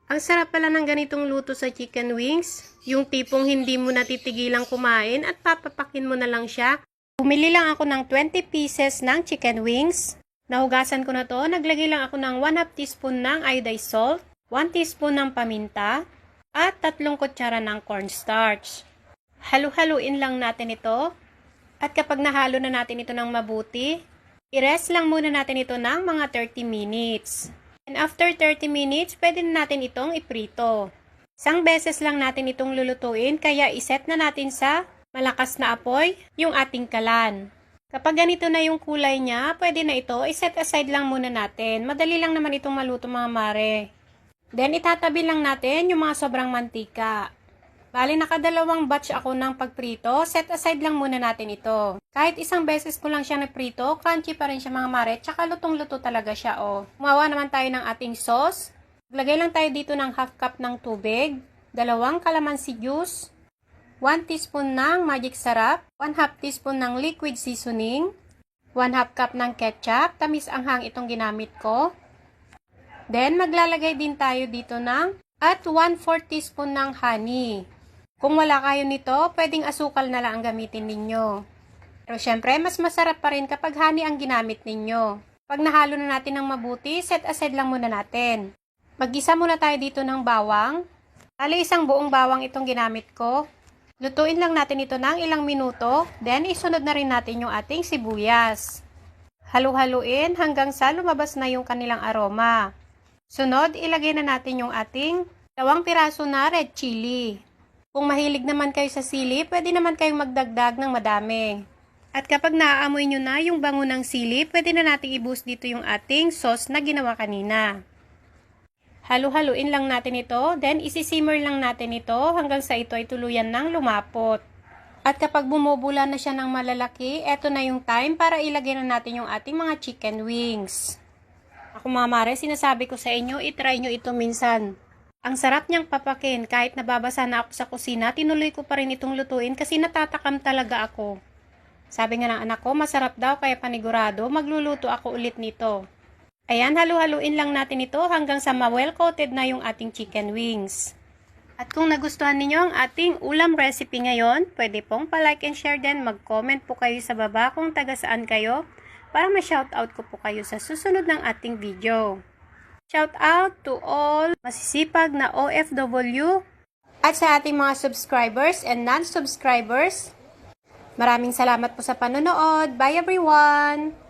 Ang sarap pala ng ganitong luto sa chicken wings. Yung tipong hindi mo natitigilang kumain at papapakin mo na lang siya. Bumili lang ako ng 20 pieces ng chicken wings. Nahugasan ko na to. Naglagay lang ako ng 1/2 teaspoon ng iodized salt, 1 teaspoon ng paminta, at 3 kutsara ng cornstarch. Halu-haluin lang natin ito. At kapag nahalo na natin ito ng mabuti, i-rest lang muna natin ito ng mga 30 minutes. And after 30 minutes, pwede na natin itong iprito. Isang beses lang natin itong lulutuin, kaya iset na natin sa malakas na apoy yung ating kalan. Kapag ganito na yung kulay niya, pwede na ito, iset aside lang muna natin. Madali lang naman itong maluto mga mare. Then itatabi lang natin yung mga sobrang mantika. Bali, nakadalawang batch ako ng pagprito. Set aside lang muna natin ito. Kahit isang beses ko lang siya naprito, crunchy pa rin siya mga mare. Tsaka lutong-luto talaga siya, oh. Gumawa naman tayo ng ating sauce. Maglagay lang tayo dito ng 1/2 cup ng tubig, 2 calamansi juice, 1 teaspoon ng magic sarap, 1/2 teaspoon ng liquid seasoning, 1/2 cup ng ketchup. Tamis anghang itong ginamit ko. Then, maglalagay din tayo dito ng at 1/4 teaspoon ng honey. Kung wala kayo nito, pwedeng asukal na lang ang gamitin ninyo. Pero syempre, mas masarap pa rin kapag honey ang ginamit ninyo. Pag nahalo na natin ng mabuti, set aside lang muna natin. Maggisa muna tayo dito ng bawang. Bali, isang buong bawang itong ginamit ko. Lutuin lang natin ito ng ilang minuto, then isunod na rin natin yung ating sibuyas. Halu-haluin hanggang sa lumabas na yung kanilang aroma. Sunod, ilagay na natin yung ating 2 piraso na red chili. Kung mahilig naman kayo sa sili, pwede naman kayong magdagdag ng madami. At kapag naaamoy nyo na yung bango ng sili, pwede na natin i-boost dito yung ating sauce na ginawa kanina. Halu-haluin lang natin ito, then isi-simmer lang natin ito hanggang sa ito ay tuluyan ng lumapot. At kapag bumubula na siya ng malalaki, eto na yung time para ilagay na natin yung ating mga chicken wings. Ako mga mare, sinasabi ko sa inyo, itry nyo ito minsan. Ang sarap niyang papakin, kahit nababasa na ako sa kusina, tinuloy ko pa rin itong lutuin kasi natatakam talaga ako. Sabi nga ng anak ko, masarap daw kaya panigurado, magluluto ako ulit nito. Ayan, halu-haluin lang natin ito hanggang sa ma-well coated na yung ating chicken wings. At kung nagustuhan ninyo ang ating ulam recipe ngayon, pwede pong pa-like and share din, mag-comment po kayo sa baba kung taga saan kayo para ma-shoutout ko po kayo sa susunod ng ating video. Shout out to all masisipag na OFW at sa ating mga subscribers and non-subscribers. Maraming salamat po sa panonood. Bye everyone!